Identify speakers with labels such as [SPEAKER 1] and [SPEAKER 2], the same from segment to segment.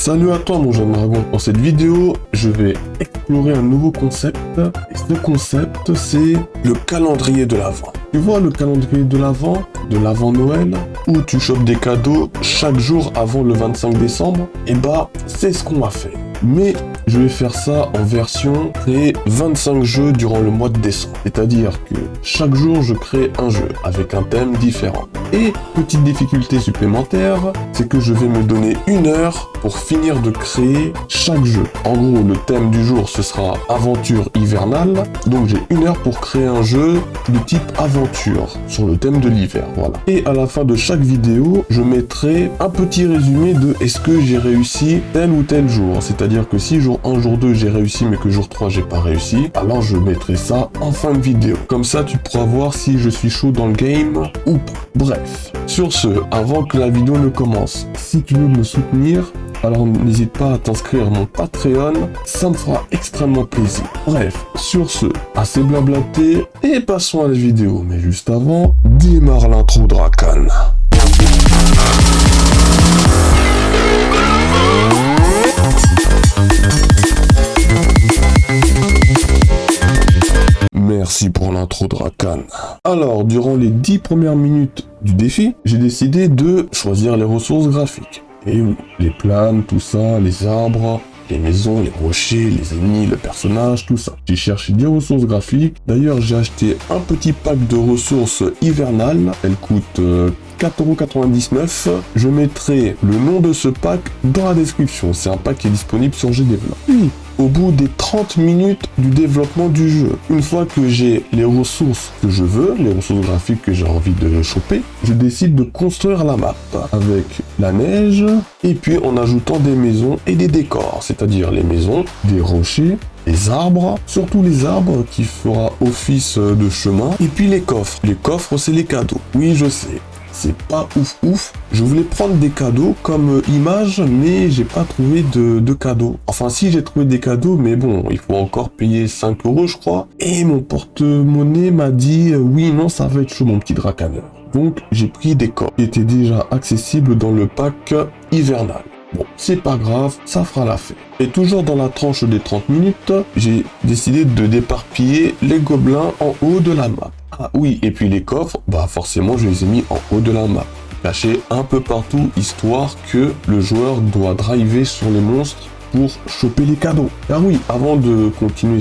[SPEAKER 1] Salut à toi mon jeune dragon. Dans cette vidéo, je vais explorer un nouveau concept. Et ce concept, c'est le calendrier de l'Avent. Tu vois le calendrier de l'Avent Noël, où tu chopes des cadeaux chaque jour avant le 25 décembre. Et bah, c'est ce qu'on va faire. Mais je vais faire ça en version créer 25 jeux durant le mois de décembre. C'est-à-dire que chaque jour, je crée un jeu avec un thème différent. Et petite difficulté supplémentaire, c'est que je vais me donner 1 heure pour finir de créer chaque jeu. En gros, le thème du jour, ce sera aventure hivernale. Donc j'ai 1 heure pour créer un jeu de type aventure sur le thème de l'hiver. Voilà. Et à la fin de chaque vidéo, je mettrai un petit résumé de est-ce que j'ai réussi tel ou tel jour. C'est-à-dire que si jour 1, jour 2, j'ai réussi, mais que jour 3, j'ai pas réussi, alors je mettrai ça en fin de vidéo. Comme ça, tu pourras voir si je suis chaud dans le game ou pas. Bref. Sur ce, avant que la vidéo ne commence, si tu veux me soutenir, alors n'hésite pas à t'inscrire à mon Patreon, ça me fera extrêmement plaisir. Bref, sur ce, assez blablaté, et passons à la vidéo. Mais juste avant, démarre l'intro de Rakan. Merci pour l'intro de Rakan. Alors, durant les 10 premières minutes du défi, j'ai décidé de choisir les ressources graphiques. Et oui, les planes, tout ça, les arbres, les maisons, les rochers, les ennemis, le personnage, tout ça. J'ai cherché des ressources graphiques. D'ailleurs, j'ai acheté un petit pack de ressources hivernales. Elle coûte 4,99 €. Je mettrai le nom de ce pack dans la description. C'est un pack qui est disponible sur GDevelop. Puis, au bout des 30 minutes du développement du jeu, une fois que j'ai les ressources que je veux, les ressources graphiques que j'ai envie de choper, je décide de construire la map avec la neige et puis en ajoutant des maisons et des décors, c'est-à-dire les maisons, des rochers, les arbres, surtout les arbres qui fera office de chemin, et puis les coffres. Les coffres, c'est les cadeaux. Oui, je sais. C'est pas ouf. Je voulais prendre des cadeaux comme image, mais j'ai pas trouvé de cadeaux. Enfin, si, j'ai trouvé des cadeaux, mais bon, il faut encore payer 5 € je crois. Et mon porte-monnaie m'a dit, oui, non, ça va être chaud, mon petit dracaneur. Donc, j'ai pris des coffres qui étaient déjà accessibles dans le pack hivernal. Bon, c'est pas grave, ça fera l'affaire. Et toujours dans la tranche des 30 minutes, j'ai décidé de déparpiller les gobelins en haut de la map. Ah oui, et puis les coffres, bah forcément je les ai mis en haut de la map, cachés un peu partout, histoire que le joueur doit driver sur les monstres pour choper les cadeaux. Car oui, avant de continuer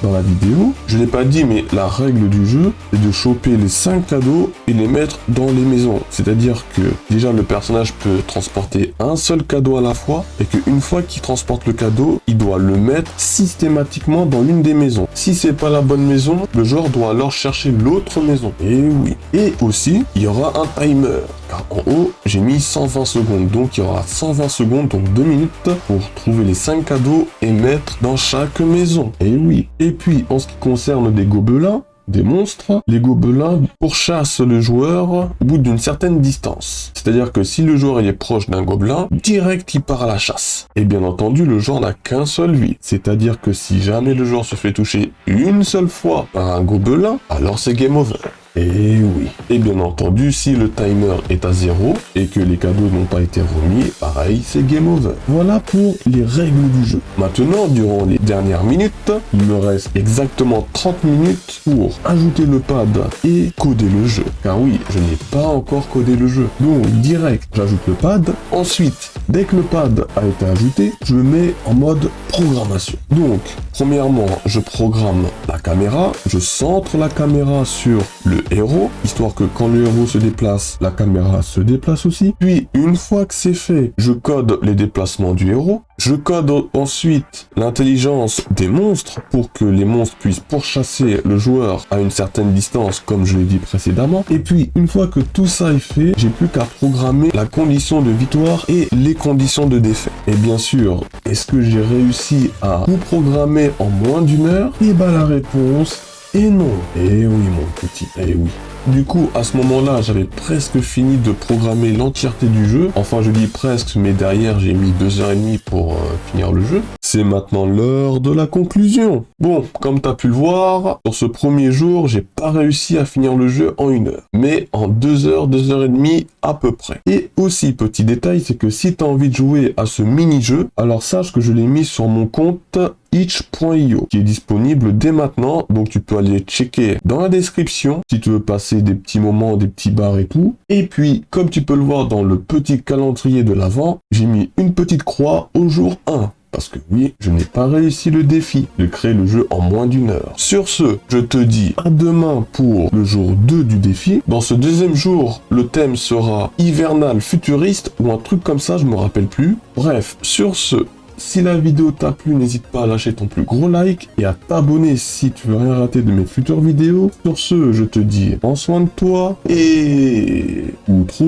[SPEAKER 1] dans la vidéo, je n'ai pas dit, mais la règle du jeu, c'est de choper les 5 cadeaux et les mettre dans les maisons. C'est-à-dire que déjà le personnage peut transporter un seul cadeau à la fois et qu'une fois qu'il transporte le cadeau, il doit le mettre systématiquement dans l'une des maisons. Si c'est pas la bonne maison, le joueur doit alors chercher l'autre maison. Et oui. Et aussi, il y aura un timer. Car en haut, j'ai mis 120 secondes. Donc il y aura 120 secondes, donc 2 minutes pour trouver les 5 cadeaux et mettre dans chaque maison. Et oui. Et puis, en ce qui concerne des gobelins, des monstres, les gobelins pourchassent le joueur au bout d'une certaine distance. C'est-à-dire que si le joueur est proche d'un gobelin, direct il part à la chasse. Et bien entendu, le joueur n'a qu'un seul vie. C'est-à-dire que si jamais le joueur se fait toucher une seule fois par un gobelin, alors c'est game over. Et oui. Et bien entendu, si le timer est à 0 et que les cadeaux n'ont pas été remis, pareil, c'est game over. Voilà pour les règles du jeu. Maintenant, durant les dernières minutes, il me reste exactement 30 minutes pour ajouter le pad et coder le jeu. Car oui, je n'ai pas encore codé le jeu. Donc, direct, j'ajoute le pad. Ensuite, dès que le pad a été ajouté, je le mets en mode programmation. Donc, premièrement, je programme la caméra. Je centre la caméra sur le héros, histoire que quand le héros se déplace, la caméra se déplace aussi. Puis, une fois que c'est fait, je code les déplacements du héros. Je code ensuite l'intelligence des monstres pour que les monstres puissent pourchasser le joueur à une certaine distance, comme je l'ai dit précédemment. Et puis, une fois que tout ça est fait, j'ai plus qu'à programmer la condition de victoire et les conditions de défaite. Et bien sûr, est-ce que j'ai réussi à tout programmer en moins d'1 heure? Et bah la réponse est non. Eh oui mon petit, eh oui. Du coup, à ce moment-là, j'avais presque fini de programmer l'entièreté du jeu. Enfin, je dis presque, mais derrière, j'ai mis 2h30 pour finir le jeu. C'est maintenant l'heure de la conclusion. Bon, comme t'as pu le voir, sur ce premier jour, j'ai pas réussi à finir le jeu en 1 heure, mais en 2 heures, 2h30 à peu près. Et aussi, petit détail, c'est que si t'as envie de jouer à ce mini-jeu, alors sache que je l'ai mis sur mon compte itch.io qui est disponible dès maintenant, donc tu peux aller checker dans la description si tu veux passer des petits moments, des petits bars et tout. Et puis, comme tu peux le voir dans le petit calendrier de l'avant, j'ai mis une petite croix au jour 1. Parce que oui, je n'ai pas réussi le défi de créer le jeu en moins d'1 heure. Sur ce, je te dis à demain pour le jour 2 du défi. Dans ce deuxième jour, le thème sera hivernal futuriste ou un truc comme ça, je me rappelle plus. Bref, sur ce, si la vidéo t'a plu, n'hésite pas à lâcher ton plus gros like et à t'abonner si tu veux rien rater de mes futures vidéos. Sur ce, je te dis, prends soin de toi et... outro.